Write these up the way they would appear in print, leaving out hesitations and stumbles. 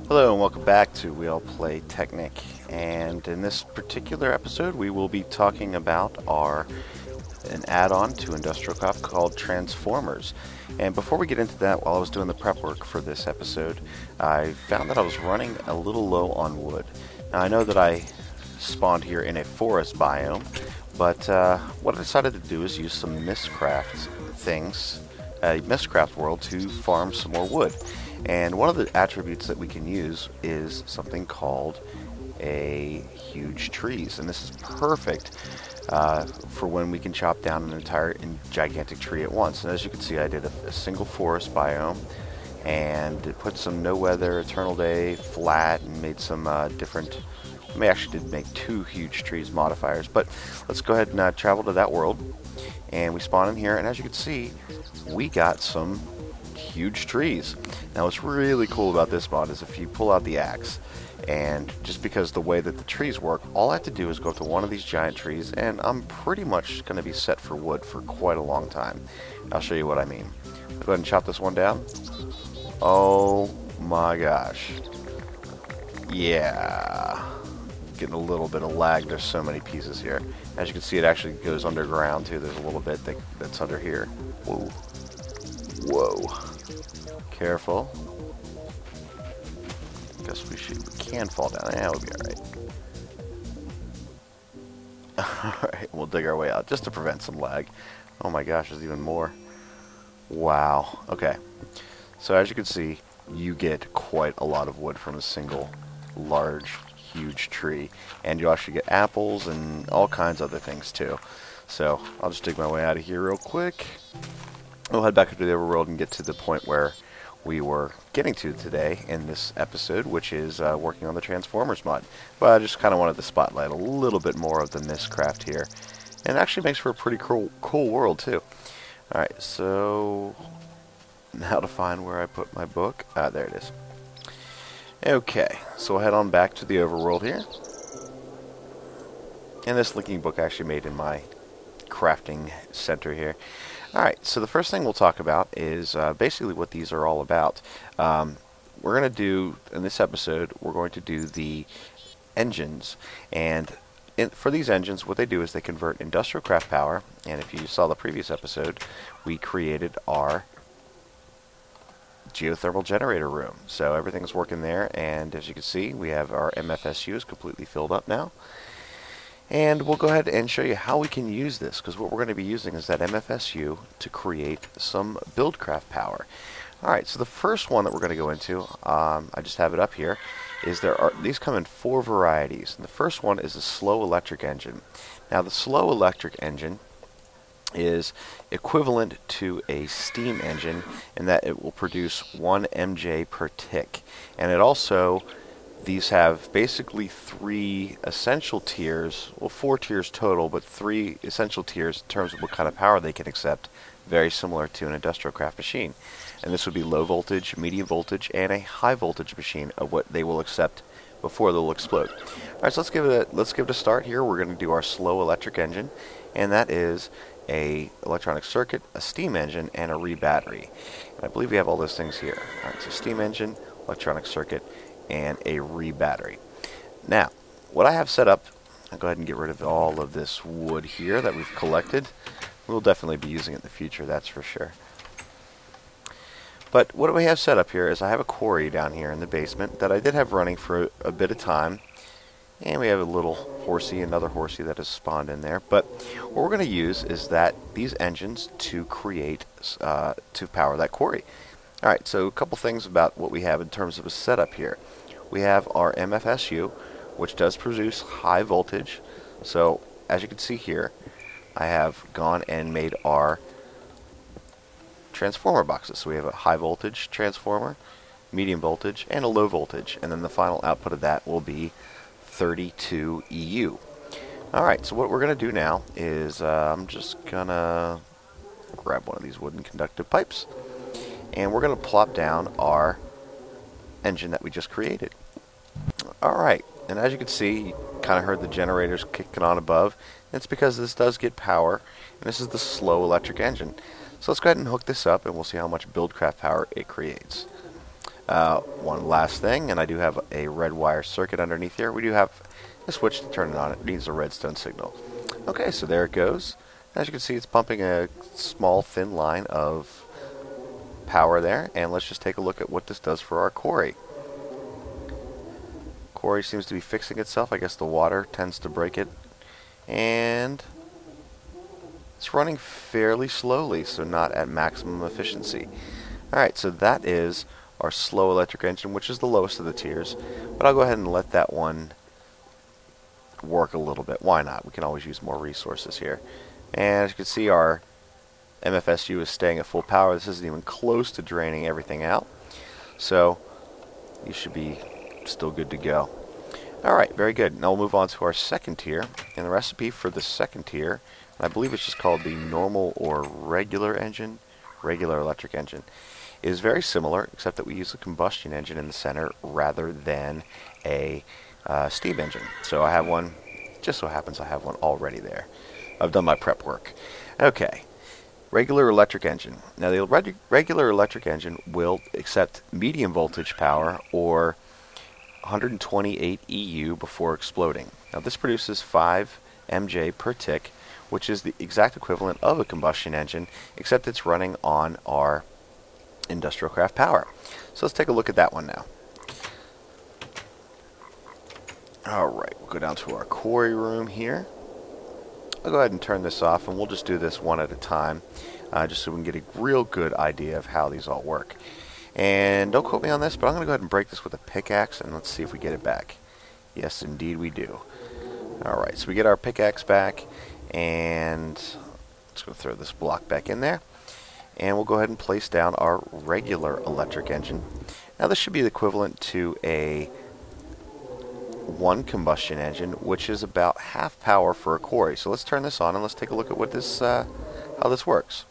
Hello and welcome back to We All Play Technic, and in this particular episode we will be talking about an add-on to Industrial Craft called Transformers. And before we get into that, while I was doing the prep work for this episode, I found that I was running a little low on wood. Now I know that I spawned here in a forest biome, but what I decided to do is use some Mystcraft things, a Mystcraft world, to farm some more wood. And one of the attributes that we can use is something called a huge trees, and this is perfect for when we can chop down an entire gigantic tree at once. And as you can see, I did a single forest biome and put some no weather, eternal day, flat, and made some different. I actually did make two huge trees modifiers, but let's go ahead and travel to that world. And we spawn in here, and as you can see, we got some huge trees. Now what's really cool about this mod is if you pull out the axe, and just because the way that the trees work, all I have to do is go up to one of these giant trees and I'm pretty much going to be set for wood for quite a long time. I'll show you what I mean. I'll go ahead and chop this one down. Oh my gosh. Yeah. Getting a little bit of lag. There's so many pieces here. As you can see, it actually goes underground too. There's a little bit that's under here. Whoa. Whoa. Careful. Guess we can fall down. Yeah, we'll be alright. Alright, we'll dig our way out just to prevent some lag. Oh my gosh, there's even more. Wow. Okay. So as you can see, you get quite a lot of wood from a single large, huge tree. And you actually get apples and all kinds of other things too. So I'll just dig my way out of here real quick. We'll head back into the overworld and get to the point where we were getting to today in this episode, which is working on the Transformers mod. But I just kind of wanted to spotlight a little bit more of the Mystcraft here. And it actually makes for a pretty cool world, too. Alright, so now to find where I put my book. There it is. Okay, so we'll head on back to the overworld here. And this linking book I actually made in my crafting center here. Alright, so the first thing we'll talk about is basically what these are all about. We're going to do, in this episode, we're going to do the engines. And for these engines, what they do is they convert industrial craft power. And if you saw the previous episode, we created our geothermal generator room. So everything's working there, and as you can see, we have our MFSU is completely filled up now. And we'll go ahead and show you how we can use this, because what we're going to be using is that MFSU to create some buildcraft power. Alright, so the first one that we're going to go into, I just have it up here, is these come in 4 varieties. And the first one is a slow electric engine. Now the slow electric engine is equivalent to a steam engine in that it will produce 1 MJ per tick. And it also, these have basically 3 essential tiers, well 4 tiers total, but 3 essential tiers in terms of what kind of power they can accept, very similar to an industrial craft machine. And this would be low voltage, medium voltage, and a high voltage machine of what they will accept before they'll explode. Alright, so let's give it a start here. We're going to do our slow electric engine, and that is a electronic circuit, a steam engine, and a re-battery. And I believe we have all those things here. Alright, so steam engine, electronic circuit, and a re-battery. Now, what I have set up, I'll go ahead and get rid of all of this wood here that we've collected. We'll definitely be using it in the future, that's for sure. But what we have set up here is I have a quarry down here in the basement that I did have running for a bit of time. And we have a little horsey, another horsey that has spawned in there. But what we're going to use is these engines to create, to power that quarry. Alright, so a couple things about what we have in terms of a setup here. We have our MFSU, which does produce high voltage. So, as you can see here, I have gone and made our transformer boxes. So we have a high voltage transformer, medium voltage, and a low voltage. And then the final output of that will be 32 EU. Alright, so what we're going to do now is I'm just going to grab one of these wooden conductive pipes. And we're going to plop down our engine that we just created. Alright, and as you can see, you kind of heard the generators kicking on above. It's because this does get power, and this is the slow electric engine. So let's go ahead and hook this up, and we'll see how much buildcraft power it creates. One last thing, and I do have a red wire circuit underneath here. We do have a switch to turn it on. It needs a redstone signal. Okay, so there it goes. As you can see, it's pumping a small, thin line of power there. And let's just take a look at what this does for our quarry. Quarry seems to be fixing itself. I guess the water tends to break it. And it's running fairly slowly, so not at maximum efficiency. Alright, so that is our slow electric engine, which is the lowest of the tiers. But I'll go ahead and let that one work a little bit. Why not? We can always use more resources here. And as you can see, our MFSU is staying at full power. This isn't even close to draining everything out. So you should be still good to go. Alright, very good. Now we'll move on to our second tier. And the recipe for the second tier, I believe it's just called the normal or regular engine, regular electric engine, is very similar, except that we use a combustion engine in the center rather than a steam engine. So I have one, just so happens I have one already there. I've done my prep work. Okay, regular electric engine. Now the regular electric engine will accept medium voltage power or 128 EU before exploding. Now this produces 5 MJ per tick, which is the exact equivalent of a combustion engine, except it's running on our industrial craft power. So let's take a look at that one now. Alright, we'll go down to our quarry room here. I'll go ahead and turn this off, and we'll just do this one at a time, just so we can get a real good idea of how these all work. And don't quote me on this, but I'm going to go ahead and break this with a pickaxe, and let's see if we get it back. Yes, indeed we do. Alright, so we get our pickaxe back, and let's go throw this block back in there. And we'll go ahead and place down our regular electric engine. Now this should be the equivalent to a one combustion engine, which is about half power for a quarry. So let's turn this on and let's take a look at what this, how this works.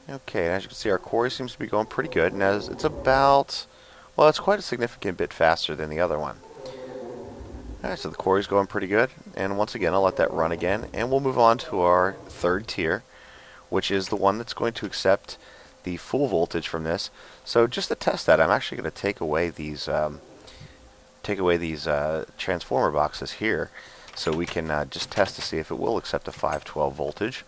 Okay, as you can see, our quarry seems to be going pretty good, and as it's about, well, it's quite a significant bit faster than the other one. Alright, so the quarry's going pretty good, and once again, I'll let that run again, and we'll move on to our third tier, which is the one that's going to accept the full voltage from this. So just to test that, I'm actually going to take away these transformer boxes here, so we can just test to see if it will accept a 512 voltage.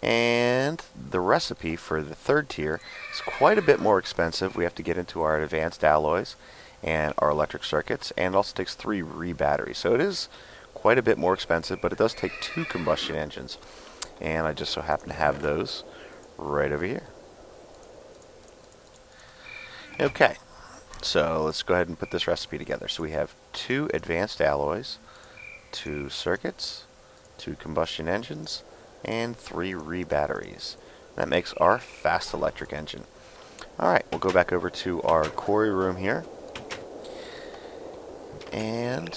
And the recipe for the third tier is quite a bit more expensive. We have to get into our advanced alloys and our electric circuits, and it also takes 3 re-batteries. So it is quite a bit more expensive, but it does take 2 combustion engines. And I just so happen to have those right over here. Okay, so let's go ahead and put this recipe together. So we have 2 advanced alloys, 2 circuits, 2 combustion engines, and 3 re-batteries. That makes our fast electric engine. Alright, we'll go back over to our quarry room here. And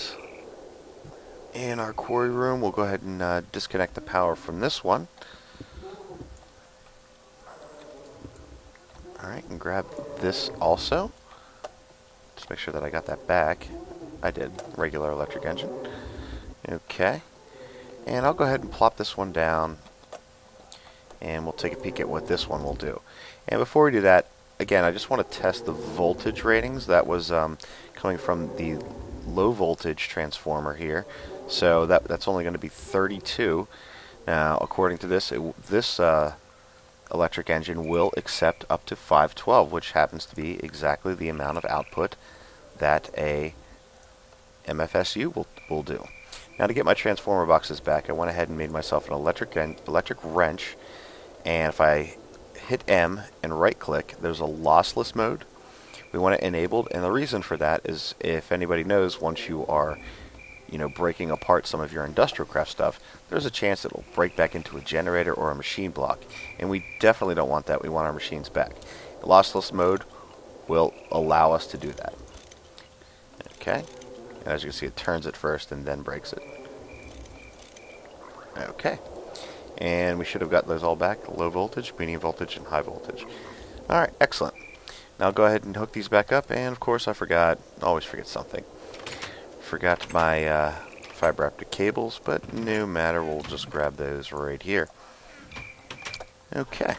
in our quarry room, we'll go ahead and disconnect the power from this one. Alright, and grab this also. Just make sure that I got that back. I did. Regular electric engine. Okay. And I'll go ahead and plop this one down, and we'll take a peek at what this one will do. And before we do that, again, I just want to test the voltage ratings. That was coming from the low voltage transformer here. So that's only going to be 32. Now, according to this, this electric engine will accept up to 512, which happens to be exactly the amount of output that a MFSU will do. Now, to get my transformer boxes back, I went ahead and made myself an electric wrench, and if I hit M and right-click, there's a lossless mode. We want it enabled, and the reason for that is, if anybody knows, once you are breaking apart some of your industrial craft stuff, there's a chance it'll break back into a generator or a machine block, and we definitely don't want that. We want our machines back. Lossless mode will allow us to do that. Okay. And as you can see, it turns it first and then breaks it. Okay. And we should have got those all back. Low voltage, medium voltage, and high voltage. Alright, excellent. Now I'll go ahead and hook these back up, and of course I always forget something. Forgot my fiber optic cables, but no matter, we'll just grab those right here. Okay.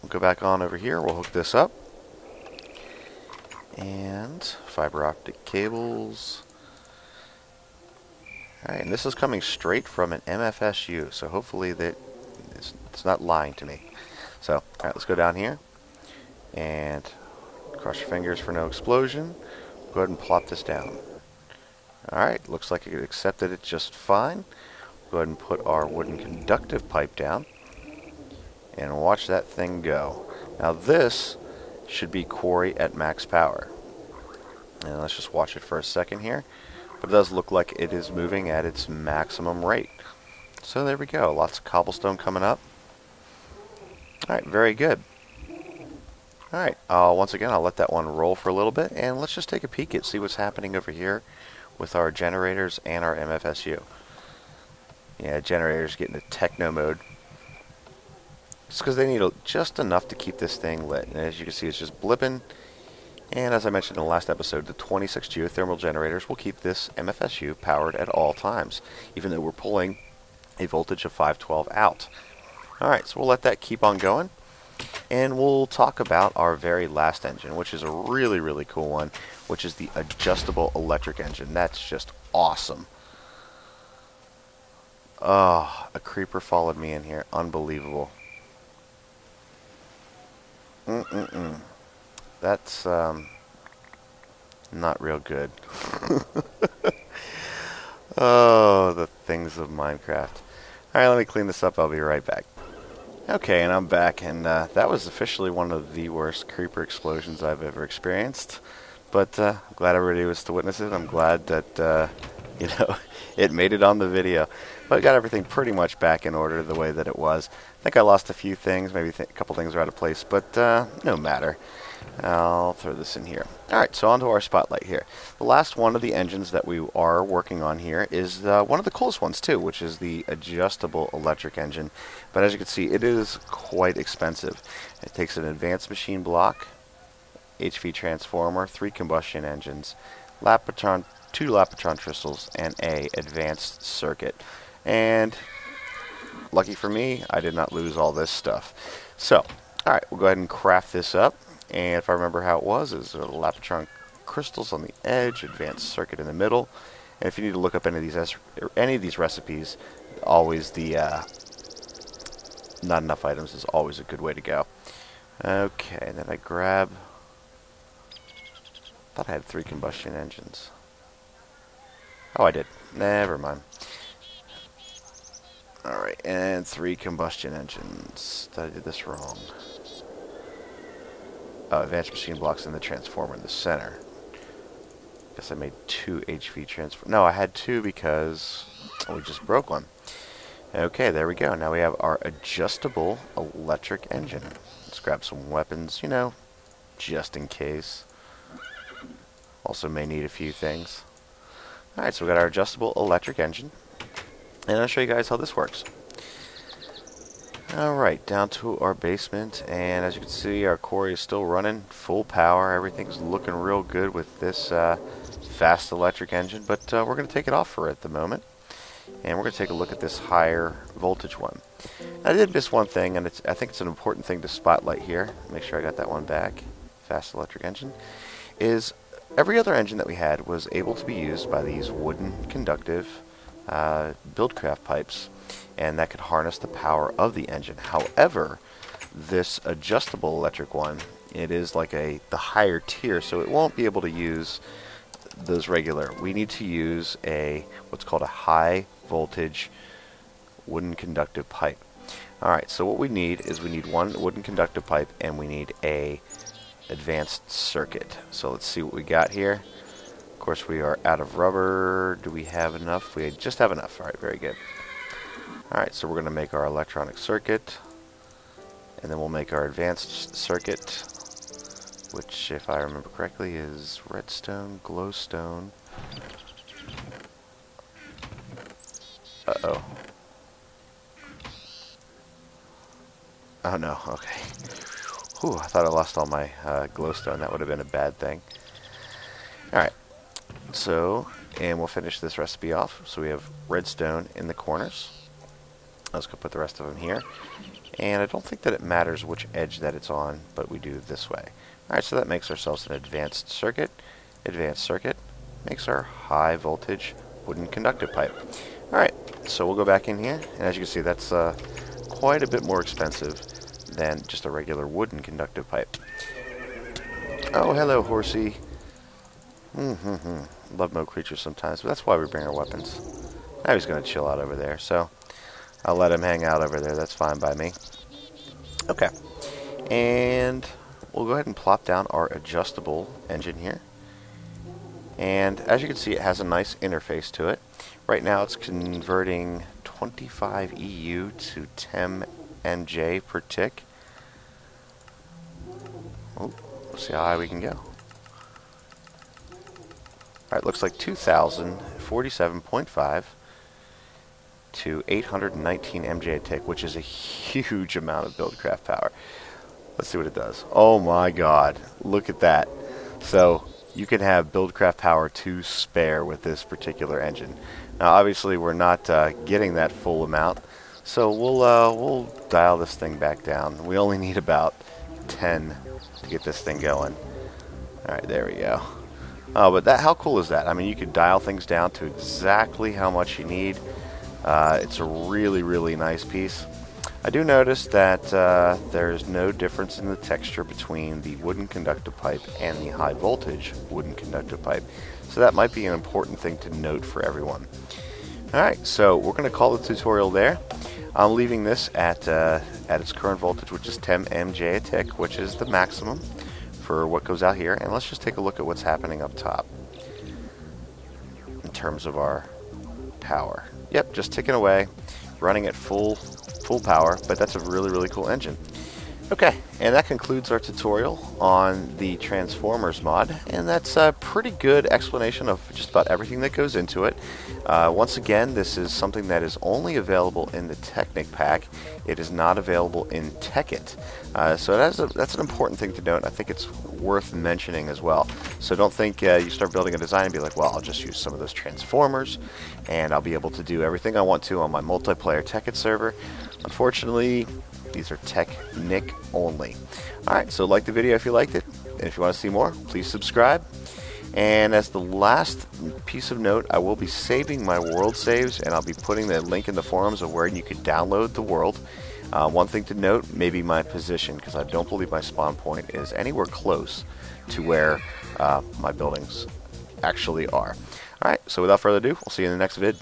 We'll go back on over here, we'll hook this up. And fiber optic cables. Alright, and this is coming straight from an MFSU, so hopefully that it's not lying to me. So, alright, let's go down here. And cross your fingers for no explosion. Go ahead and plop this down. Alright, looks like it accepted it just fine. Go ahead and put our wooden conductive pipe down. And watch that thing go. Now this should be quarry at max power. And let's just watch it for a second here. But it does look like it is moving at its maximum rate. So there we go. Lots of cobblestone coming up. Alright, very good. Alright, once again, I'll let that one roll for a little bit. And let's just take a peek at see what's happening over here with our generators and our MFSU. Yeah, generators get into techno mode. Just because they need just enough to keep this thing lit. And as you can see, it's just blipping. And as I mentioned in the last episode, the 26 geothermal generators will keep this MFSU powered at all times, even though we're pulling a voltage of 512 out. Alright, so we'll let that keep on going. And we'll talk about our very last engine, which is a really, really cool one, which is the adjustable electric engine. That's just awesome. Oh, a creeper followed me in here. Unbelievable. That's not real good. Oh, the things of Minecraft. Alright, let me clean this up. I'll be right back. Okay, and I'm back, and that was officially one of the worst creeper explosions I've ever experienced. But I'm glad everybody was to witness it. I'm glad that, you know, it made it on the video. But I got everything pretty much back in order the way that it was. I think I lost a few things, maybe a couple things are out of place, but no matter. I'll throw this in here. Alright, so onto our spotlight here. The last one of the engines that we are working on here is one of the coolest ones too, which is the adjustable electric engine. But as you can see, it is quite expensive. It takes an advanced machine block, HV transformer, 3 combustion engines, two Lapotron crystals, and a advanced circuit. And lucky for me, I did not lose all this stuff. So, alright, we'll go ahead and craft this up. And if I remember how it was, is Lapotron crystals on the edge, advanced circuit in the middle. And if you need to look up any of these recipes, always the not enough items is always a good way to go. Okay, and then I grab. Thought I had 3 combustion engines. Oh, I did. Never mind. Alright, and 3 combustion engines. Thought I did this wrong. Advanced machine blocks in the transformer in the center. Guess I made 2 HV transformers. No, I had 2 because we just broke one. Okay, there we go. Now we have our adjustable electric engine. Let's grab some weapons, you know, just in case. Also may need a few things. Alright, so we got our adjustable electric engine. And I'll show you guys how this works. Alright, down to our basement, and as you can see, our quarry is still running full power. Everything's looking real good with this fast electric engine, but we're going to take it off for at the moment, and we're going to take a look at this higher voltage one. I did miss one thing, and I think it's an important thing to spotlight here. Make sure I got that one back. Fast electric engine is every other engine that we had was able to be used by these wooden conductive Buildcraft pipes, and that could harness the power of the engine. However, this adjustable electric one, it is like the higher tier, so it won't be able to use those regular. We need to use what's called a high voltage wooden conductive pipe. Alright, so what we need is we need 1 wooden conductive pipe, and we need a advanced circuit. So let's see what we got here. Of course, we are out of rubber. Do we have enough? We just have enough. Alright, very good. Alright, so we're going to make our electronic circuit, and then we'll make our advanced circuit, which, if I remember correctly, is redstone, glowstone. Uh-oh. Oh no, okay. Whew, I thought I lost all my glowstone. That would have been a bad thing. Alright, so, and we'll finish this recipe off. So we have redstone in the corners. Let's go put the rest of them here. And I don't think that it matters which edge that it's on, but we do it this way. Alright, so that makes ourselves an advanced circuit. Advanced circuit makes our high voltage wooden conductive pipe. Alright, so we'll go back in here, and as you can see, that's quite a bit more expensive than just a regular wooden conductive pipe. Oh, hello, horsey. Love mode creatures sometimes, but that's why we bring our weapons. Now he's going to chill out over there, so I'll let him hang out over there. That's fine by me. Okay, and we'll go ahead and plop down our adjustable engine here. And as you can see, it has a nice interface to it. Right now it's converting 25 EU to 10 MJ per tick. Oh, let's see how high we can go. Alright, looks like 2047.5 to 819 MJ a tick, which is a huge amount of buildcraft power. Let's see what it does. Oh my god, look at that. So you can have buildcraft power to spare with this particular engine. Now obviously we're not getting that full amount, so we'll dial this thing back down. We only need about 10 to get this thing going. Alright, there we go. Oh, but how cool is that? I mean, you can dial things down to exactly how much you need. It's a really, really nice piece. I do notice that there's no difference in the texture between the wooden conductive pipe and the high voltage wooden conductive pipe. So that might be an important thing to note for everyone. Alright, so we're going to call the tutorial there. I'm leaving this at its current voltage, which is 10 MJ a tick, which is the maximum for what goes out here. And let's just take a look at what's happening up top in terms of our power. Yep, just ticking away, running at full power, but that's a really, really cool engine. Okay, and that concludes our tutorial on the Transformers mod, and that's a pretty good explanation of just about everything that goes into it. Once again, this is something that is only available in the Technic pack. It is not available in Tekkit. So that's an important thing to note. I think it's worth mentioning as well. So don't think you start building a design and be like, well, I'll just use some of those Transformers, and I'll be able to do everything I want to on my multiplayer Tekkit server. Unfortunately, these are Technic only. Alright, so like the video if you liked it, and if you want to see more, please subscribe. And as the last piece of note, I will be saving my world saves, and I'll be putting the link in the forums of where you can download the world. One thing to note, maybe my position, because I don't believe my spawn point is anywhere close to where my buildings actually are. Alright, so without further ado, we'll see you in the next vid.